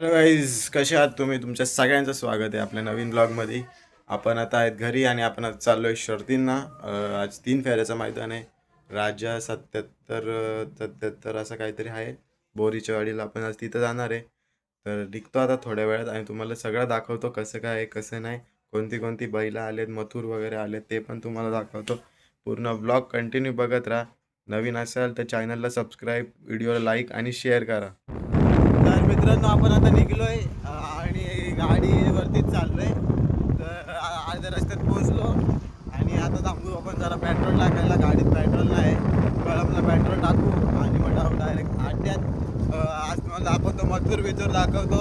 Hello guys, कसे आहात तुम्ही? तुमच्या सगळ्यांचं स्वागत आहे आपल्या नवीन ब्लॉगमध्ये. आपण आता आहेत घरी आणि आपण आता चाललो आहे शर्तींना. आज 3 फेऱ्याचं मैदान आहे. राजा 77 असं काहीतरी आहे. बोरीच्या वाडीला आपण आज तिथं जाणार आहे. तर निघतो आता थोड्या वेळात आणि तुम्हाला सगळं दाखवतो कसं काय आहे कसं नाही, कोणती कोणती बैलं आलेत, मथुर वगैरे आलेत ते पण तुम्हाला दाखवतो. पूर्ण ब्लॉग कंटिन्यू बघत राहा. नवीन असाल तर चॅनलला सबस्क्राईब, व्हिडिओला लाईक आणि शेअर करा. तर मित्रांनो, आपण आता निघलोय आणि गाडीवरतीच चाललोय. तर अर्ध्या रस्त्यात पोहोचलो आणि आता थांबू आपण जरा पेट्रोल टाकायला. गाडीत पेट्रोल नाही, कळमला पेट्रोल टाकू आणि मग जाऊ डायरेक्ट अड्ड्यात. आज मला आपण तो मथुर बिथूर दाखवतो.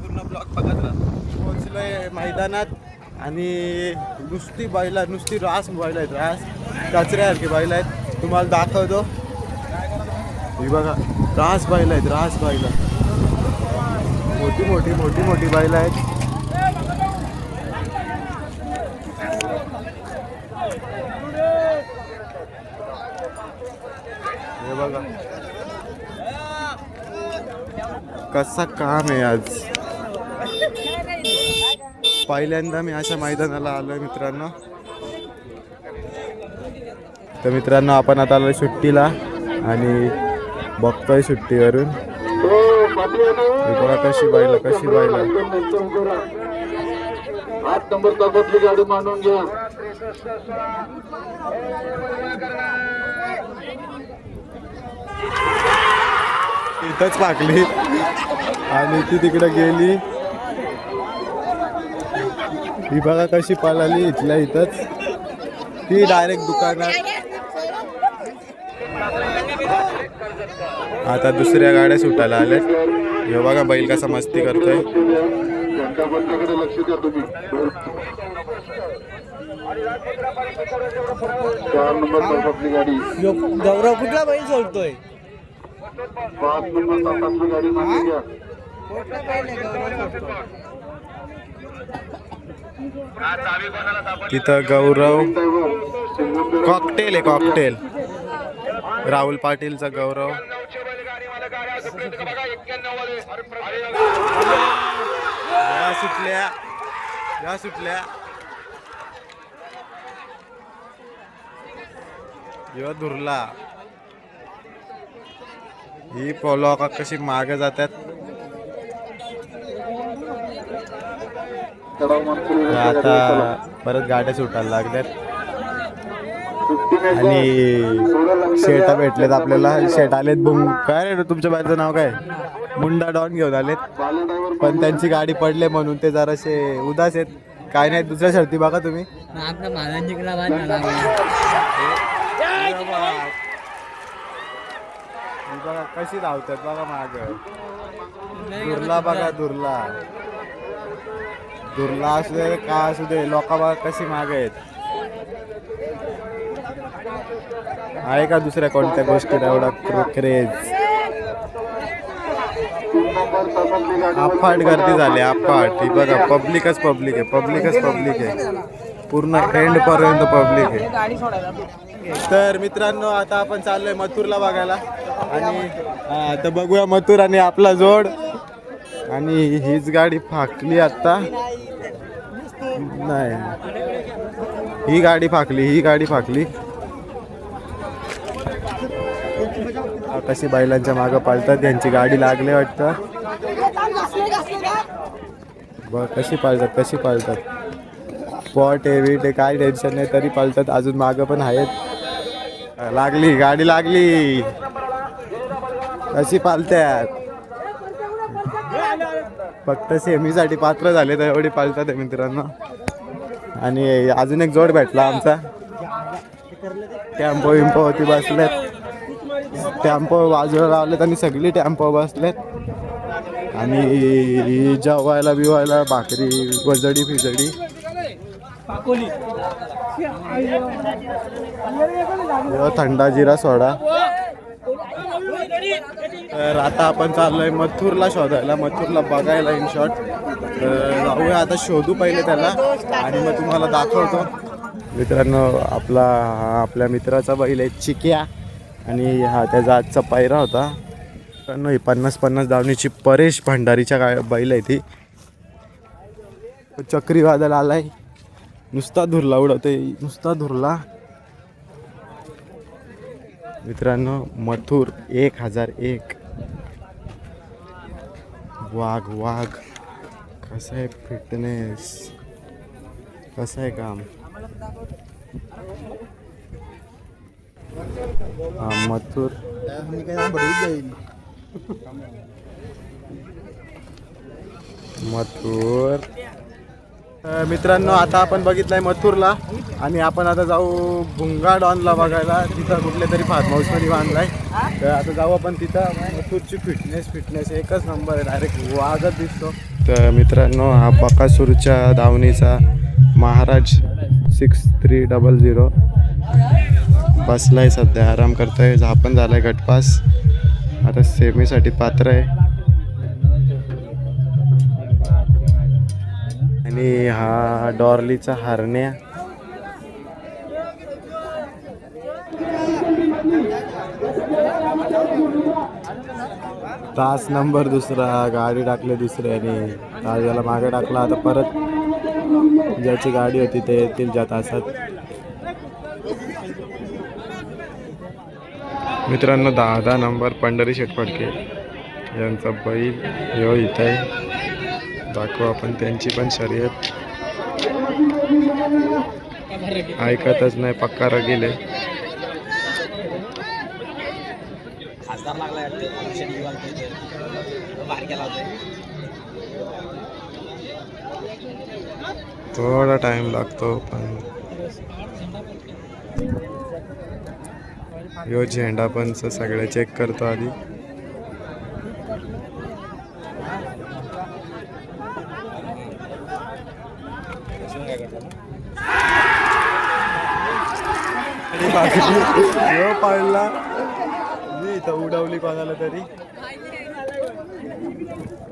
पूर्ण ब्लॉग बघत राहा. पोहोचलोय मैदानात आणि नुसती रास बैल आहेत. रास कचऱ्यासारखी बैल आहेत, तुम्हाला दाखवतो. ही बघा, रास बैल आहेत, रास बैल. मोठी बैल आहेत. हे बघा कसा काम आहे. आज पहिल्यांदा मी अशा मैदानाला आलोय मित्रांनो. तर मित्रांनो, आपण आता आलोय सुट्टीला आणि बघतोय सुट्टीवरून. बघा कशी बैल 8 नंबर तासातली गाडी मानून घ्या. इथंच पाकली आणि ती तिकडे गेली. ही बघा कशी पळाली इथल्या इथंच. ती डायरेक्ट दुकानात. आता दुसऱ्या गाड्या सुटायला आल्यात. हे बघा बैल कसा मस्ती करतोय. लक्ष द्या तुम्ही. 4 नंबर तासातली गाडी. गौरव कुठला बैल सोडतोय? 5 नंबर तासातली गाडी मानून घ्या. तिथं गौरव कॉकटेल आहे, कॉकटेल. राहुल पाटीलचा गौरव. या सुटल्या जेव्हा धुरला. ही पोलो का कशी मागे जातात. आता परत गाड्या सुटायला लागल्यात आणि शेटा भेटलेत आपल्याला. शेट आलेत. काय रे तुमच्या बाहेरचं नाव काय? मुंडा डॉन घेऊन आलेत, पण त्यांची गाडी पडले म्हणून ते जरासे उदास आहेत. काय नाही, दुसऱ्या शर्ती बघा तुम्ही. बघा कशी धावतात बघा माग. दुर्ला बघा, दुर्ला असू दे का असू दे, लोक बघा कशी माग आहेत. आहे का दुसऱ्या कोणत्या गोष्टीला एवढा क्रेज? अफाट गर्दी झाली, अफाट. ही बघा पब्लिकच पब्लिक आहे. पूर्ण एंड पर्यंत पब्लिक आहे. तर मित्रांनो, आता आपण चाललोय मथुरला बघायला आणि आता बघूया मथुर आणि आपला जोड. आणि हीच गाडी फाकली आता. नाही, ही गाडी फाकली. कशी बैलांच्या मागं पाळतात. त्यांची गाडी लागले वाटतं. बघ कशी पाळतात. पॉट आहे, वीट आहे, काय टेन्शन नाही, तरी पाळतात. अजून मागं पण आहेत. लागली गाडी, लागली. कशी पाळतात. फक्त सेमीसाठी पात्र झाले तर एवढी पाळतात मित्रांनो. आणि अजून एक जोड भेटला आमचा. टेम्पो होती बसल्यात. टेम्पो बाजूला लावलेत आणि सगळी टेम्पो बसलेत. आणि जेवायला बिवायला भाकरी, गजडी फिजडी. थंडा जिरा सोडा. तर आता आपण चाललोय मथुरला शोधायला, मथुरला बघायला इन शॉर्ट. जाऊया आता, शोधू पहिले त्याला आणि मग तुम्हाला दाखवतो. मित्रांनो, आपल्या मित्राचा बैल आहे चिक्या आणि हा त्याचा आजचा पायरा होता. नाही 50-50 धावणीची परेश भंडारीच्या बैल आहे ती. चक्रीवादळ आलाय, नुसता धुरला उडवते, नुसता धुरला. मित्रांनो मथुर 1001. वाघ वाघ कसं आहे फिटनेस, कसं आहे काम. हा मथुर मथुर. मित्रांनो आता आपण बघितलंय मथुरला आणि आपण आता जाऊ भुंगा डॉनला बघायला. तिथं कुठल्या तरी फार्म हाऊसमध्ये बांधलाय, तर आता जाऊ आपण तिथं. मथुरची फिटनेस एकच नंबर आहे, डायरेक्ट वाघच दिसतो. तर मित्रांनो हा बकासूरच्या धावणीचा महाराज 6300 बसलाय, सध्या आराम करतोय. झापण झालाय गटपास, आता सेमीसाठी पात्र आहे. आणि हा डॉर्लीचा हरण्या. तास नंबर दुसरा, गाडी टाकली दुसऱ्याने, तास याला मागे टाकला. आता परत ज्याची गाडी होती ते येतील ज्या तासात. मित्रांनो 10 नंबर पंढरी शेटफडके यांचा बैल ह्यो इथं आहे. दाखवू आपण त्यांची पण शर्यत. ऐकतच नाही, पक्का रगेले. थोडा टाइम लागतो पण ह्यो झेंडा पण सगळे चेक करतो आधी. पाळला मी इथं उडवली कोणाला तरी.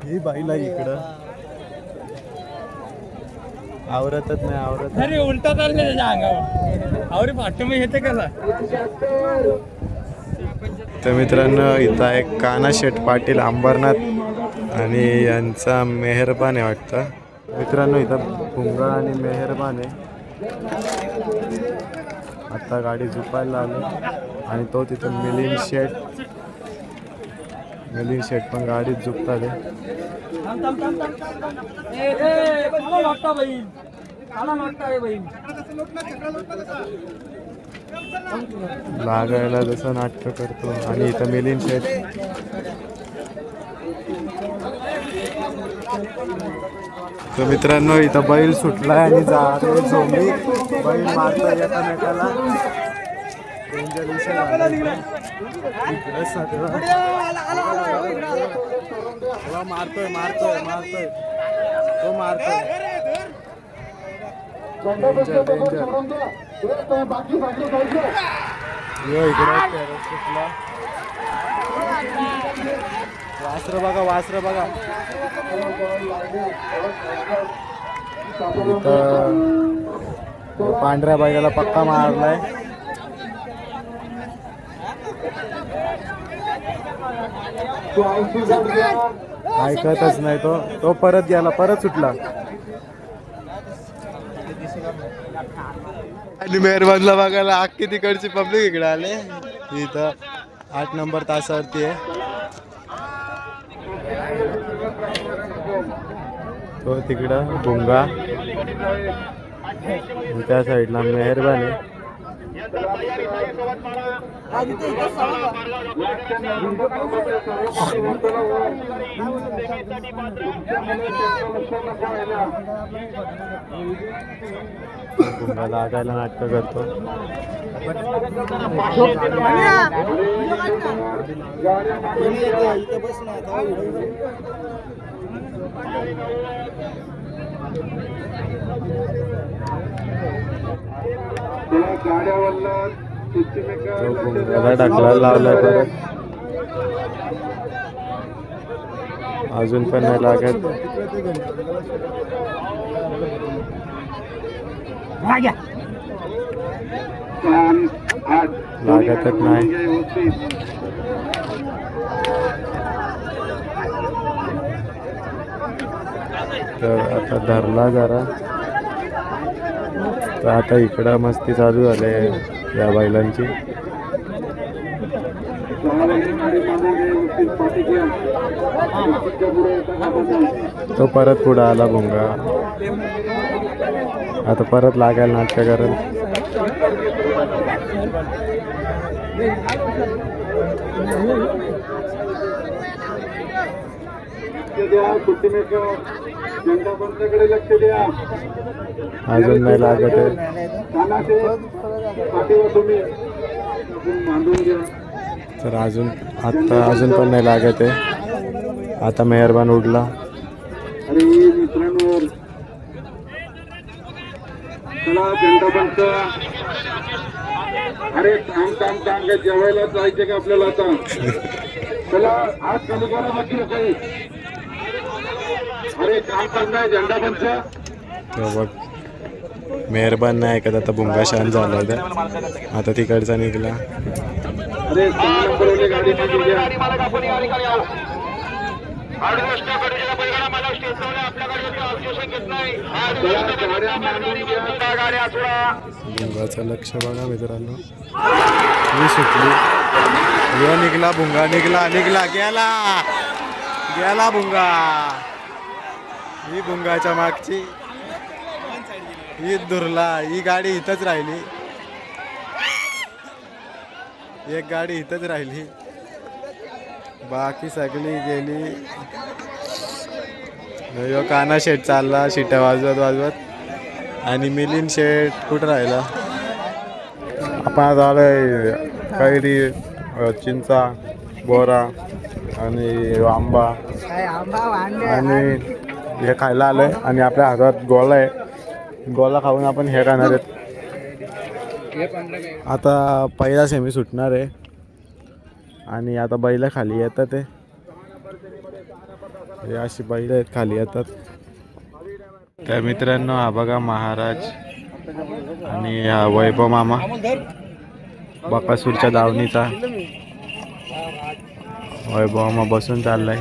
ही बाईला इकडं आवरतच नाही, आवरत. अरे उलटा चालले त्याच्या अंगावर, आवरे फाट मग येते कसा. तर मित्रांनो इथं एक काना शेठ पाटील अंबरनाथ आणि यांचा मेहरबान आहे वाटतं. मित्रांनो इथं भुंगा आणि मेहरबान आहे. आता गाडी झुपायला आली आणि तो तिथं मिलिंद शेठ पण गाडीत झुकतात. लागायला जसं नाटक करतो. आणि इथं मिलिंद शेठ तर मित्रांनो इथं बैल सुटलाय आणि झोंबी बैल मारतोय एकामेकाला. डेंजर विषय झाला मारतोय मारतोय मारतोय तो मारतोय. इकडे सुटला. वासर बघा, वासर बघा. पांढऱ्या बैलाला पक्का मारलाय. ऐकतच नाही तो परत गेला, परत सुटला. आणि मेहरबानला बघायला अख्खी तिकडची पब्लिक इकडे आले. इथं 8 नंबर तासावरती आहे. तो तिकडं भुंगा, त्या साईडला मेहरबान आहे. भुंगा लागायला नाटक करतो. भुंगाला टाकला, लावलाय परत. अजून पण नाही लागत. लागतच नाही. तर आता धरला जरा. तर आता इकडं मस्ती चालू झाली आहे या बैलांची. तो परत पुढं आला भुंगा. आता परत लागायला नाटक करेल. लक्ष द्या. अजून नाही लागत आहे. तर अजून पण नाही लागत आहे. आता मेहरबान उडला. अरे मित्रांनो, चला जनता पंच. अरे थांब काय जेवायला जायचे का आपल्याला आता? चला आज चालू करा बाकी काही. अरे काम करणार झेंडा पंच. बघ मेहरबान नाही ऐकत. आता भुंगा शांत झाला होता. आता तिकडचा निघला. अरे 6 नंबरवाली गाडी मध्ये घ्या. भुंगाचं लक्ष बघा मित्रांनो. ही सुटली. यो निघला भुंगा. निघला गेला भुंगा. ही भुंगाच्या मागची ही दुरला. ही गाडी इथंच राहिली. एक गाडी इथंच राहिली. बाकी सगळी गेली. यो काना शेट चालला शिट्या वाजवत. आणि मिलिंद शेट कुठं राहिला? आपण झालंय कैरी, चिंचा, बोरा आणि आंबा आणि हे खायला आलंय. आणि आपल्या हातात गोळा आहे. गोळा खाऊन आपण हे खाणार आहेत. आता पहिला सेमी सुटणार आहे. आणि आता बैल खाली येतात. हे अशी बैल आहेत खाली येतात. तर मित्रांनो हा बघा महाराज आणि हा वैभव मामा बकासूरच्या दावणीचा. वैभव मामा बसून चाललाय.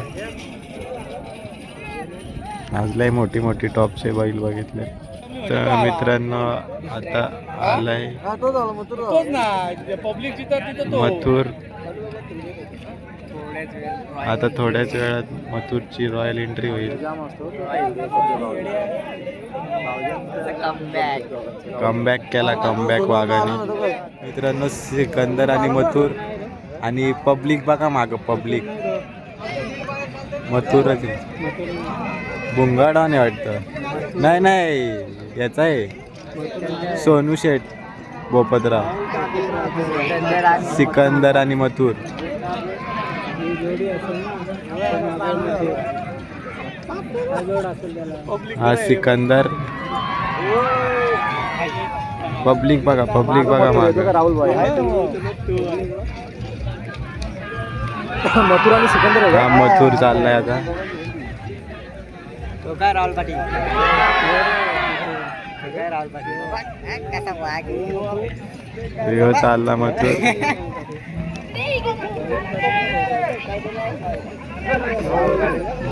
आज लय मोठी टॉपचे बैल बघितले. तर मित्रांनो आता आलाय मथुर. आता थोड्याच वेळात मथुरची रॉयल एंट्री होईल. कमबॅक केला वाघाने. मित्रांनो सिकंदर आणि मथुर आणि पब्लिक बघा माग. पब्लिक मथुरच भुंगाडाने वाटतं. नाही याचा आहे सोनू शेठ बोपतराव. सिकंदर आणि मथुर. हा सिकंदर. पब्लिक बघा माग. मथुर आणि सिकंदर. हा मथुर चाललाय आता. तो काय राहुल पाटील. ह्यो चालला मथुर.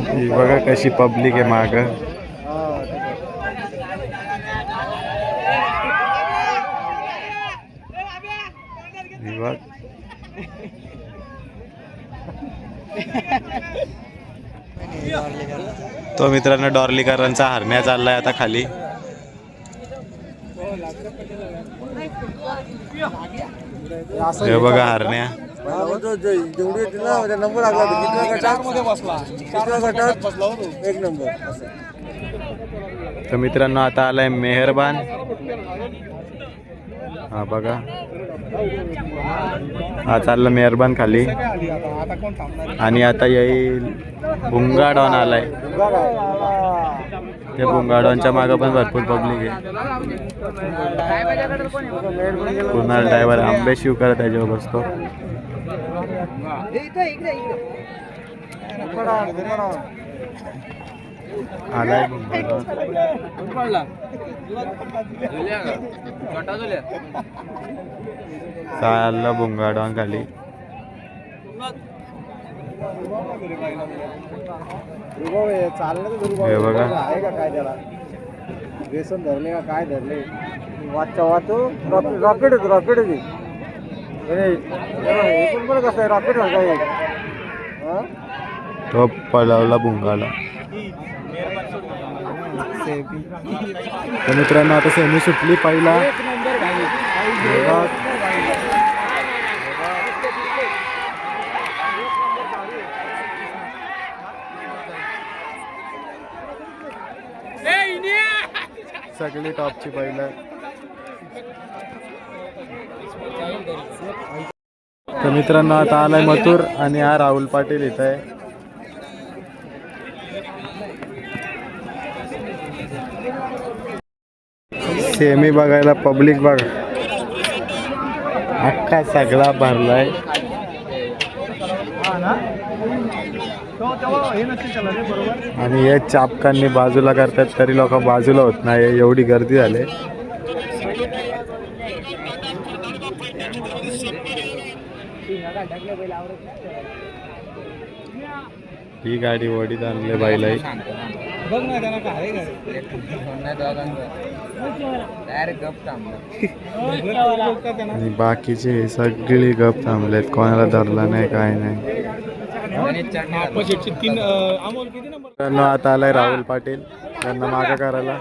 ही बघा कशी पब्लिक आहे माग. बघ तो मित्रांनो डॉर्लीकरांचा हरण्या चाललाय आता खाली. हे बघा हरण्या. तर मित्रांनो आता आलाय मेहरबान. हा बघा हा चालला मेहरबान खाली. आणि आता येईल भुंगाडॉन आलाय. त्या भुंगाडॉनच्या मागं पण भरपूर पब्लिक आहे. कुणाल ड्रायव्हर आंबे शिवकर त्याच्यावर बसतो. आलाय चालला भुंगाडॉन खाली. हे बघा आहे का काय त्याला व्यसन धरले का काय धरले वाचचा वाचो रॉकेट रॉकेट एकूण पण कसं आहे रॉकेट काय तो पळवला भुंगाला. तर मित्रांनो आता सेमी सुटली पहिला. सगळी टॉपची पहिलं. तर मित्रांनो आता आलाय मथुर आणि हा राहुल पाटील इथं आहे. सेमी बघायला पब्लिक बघा अख्खा सगळा भरलाय. आणि हे चापकांनी बाजूला करतात तरी लोक बाजूला होत नाही, एवढी गर्दी झाली. ही गाडी वडीत आणले बाईला. आणि बाकीचे सगळी गप थांबलेत, कोणाला धरला नाही काय नाही. आता आलाय राहुल पाटील त्यांना मागं करायला,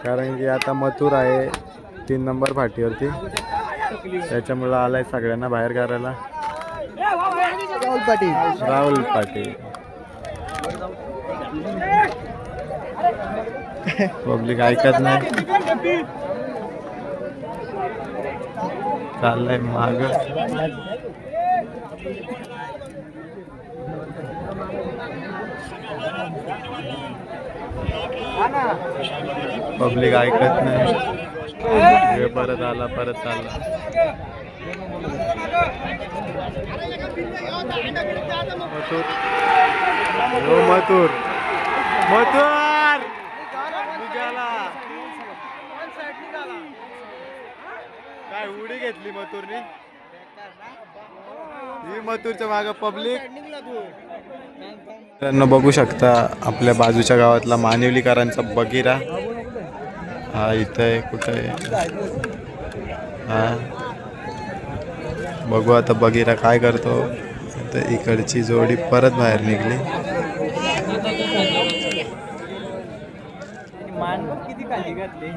कारण की आता मथुर आहे 3 नंबर फाटीवरती, त्याच्यामुळं आलाय सगळ्यांना बाहेर करायला. राहुल पाटील पब्लिक ऐकत नाही, चाललंय माग. पब्लिक ऐकत नाही. हे परत आला, परत चालला. मथुर मथुर मथुर निघाला. काय उडी घेतली मथुरनी. ही मथुरच्या मागे पब्लिक. त्यांना बघू शकता आपल्या बाजूच्या गावातला मानिवलीकरांचा बगीरा हा इथं आहे. कुठं आहे हा बघू आता बगीरा काय करतो. तर इकडची जोडी परत बाहेर निघली. किती खाली घातली.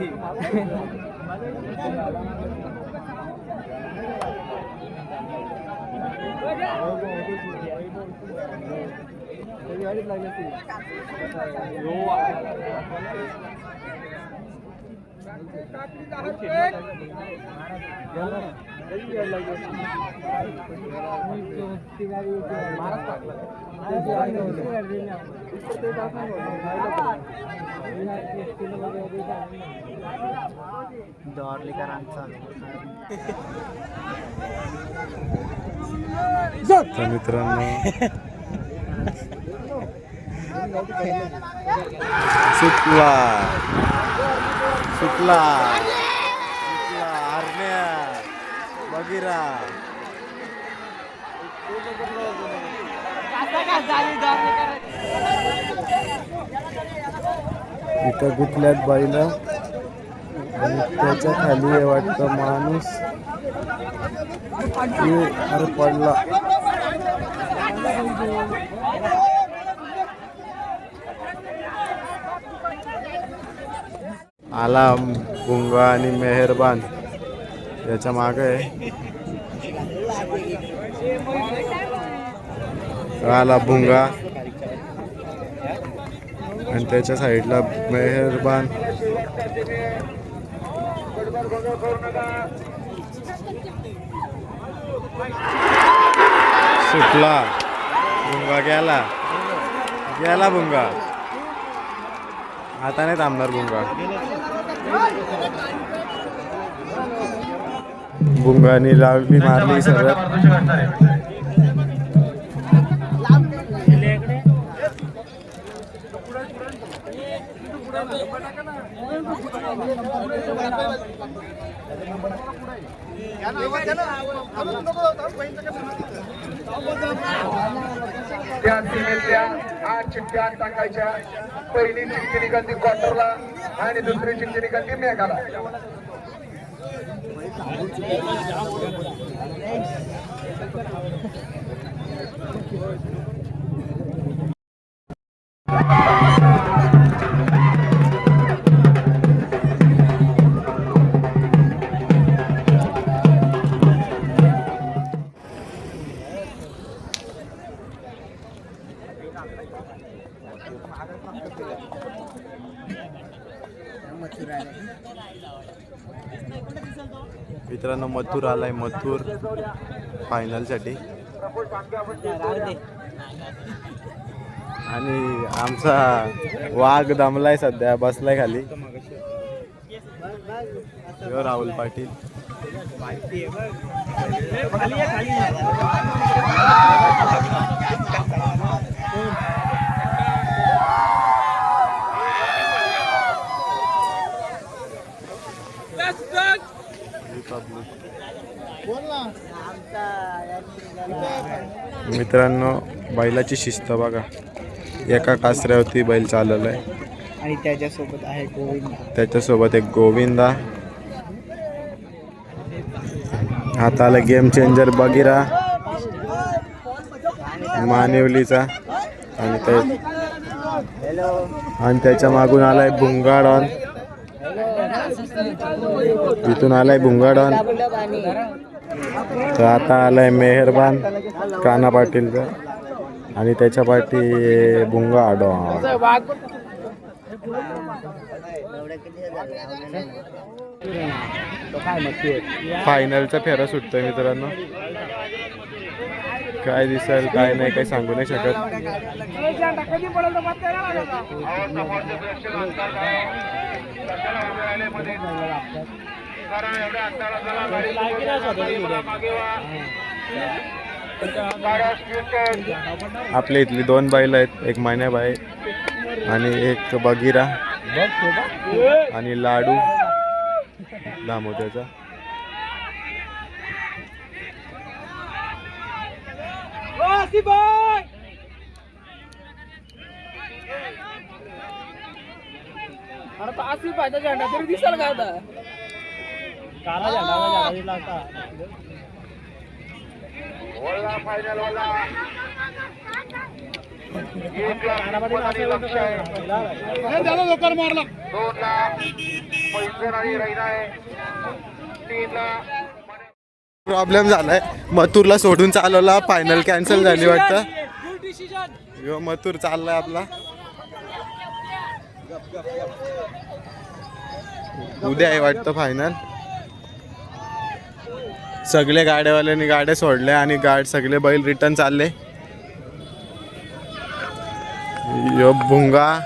तर मित्रांनो सुटला सुटला सुटला हरण्या बगीरा. इथं गुतल्यात बाईला आणि त्याच्या खाली आहे वाटतं माणूस. अरे पडला. आला भुंगा आणि मेहरबान याच्या मागे आहे. आला भुंगा आणि त्याच्या साईडला मेहरबान. सुटला भुंगा. गेला गेला भुंगा. आता नाही थांबणार भुंगा. भुंगानी लागली मारली सगळ्यात. त्या टीमेतल्या 8 चिठ्ठ्या टाकायच्या. पहिली चिठ्ठी निघाली क्वार्टरला आणि दुसरी चिठ्ठी निघाली मेघाला. मित्रांनो मथुर आलाय, मथुर फायनलसाठी. आणि आमचा वाघ दमलाय सध्या, बसलाय खाली. यो राहुल पाटील. मित्रांनो बैलाची शिस्त बघा, एका कासऱ्यावरती बैल चालवलाय. आणि त्याच्यासोबत आहे गोविंद. त्याच्यासोबत एक गोविंदा. हाताला गेम चेंजर बगिरा मानिवलीचा. आणि त्याच्या मागून आलाय भुंगाडॉन. इथून आलाय भुंगाडॉन. तर आता आलाय मेहरबान काना पाटीलचा. आणि त्याच्या पाठी भुंगा आडॉन. फायनलचा फेरा सुटतोय मित्रांनो. काय दिसेल काय नाही काही सांगू नाही शकत. आपल्या इथली 2 बैल आहेत, एक मान्याबाई आणि एक बगिरा आणि लाडू दामोदरचा. झेंडा तरी दिसेल का आता? काला झेंडा दिला होता. फायनल वाला लोकर मारला. 2 लाख पैसे आणि राहिला आहे. 3 लाख. प्रॉब्लेम झालाय, मथुरला सोडून चालवला. फायनल कॅन्सल झाली वाटतं. यो मथुर चाललाय आपला. उद्या आहे वाटतं फायनल. सगळे गाड्यावाल्यांनी गाड्या सोडल्या आणि सगळे बैल रिटर्न चालले. यो भुंगा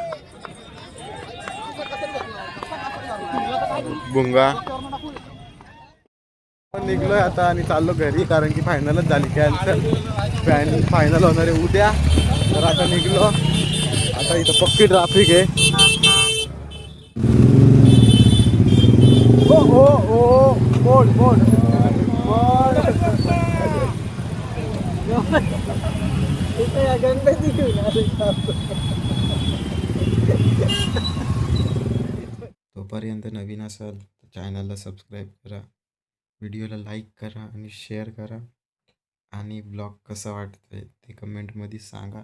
भुंगा निघलोय आता आणि चाललो घरी, कारण की फायनलच झाली. कॅन्सल. फायनल होणार आहे उद्या. तर आता निघलो. आता इथं पक्की ट्रॅफिक आहे. तोपर्यंत नवीन असाल तर चॅनलला सबस्क्राईब करा, व्हिडिओला लाईक करा आणि शेअर करा. आणि ब्लॉग कसा वाटतोय ते कमेंटमध्ये सांगा.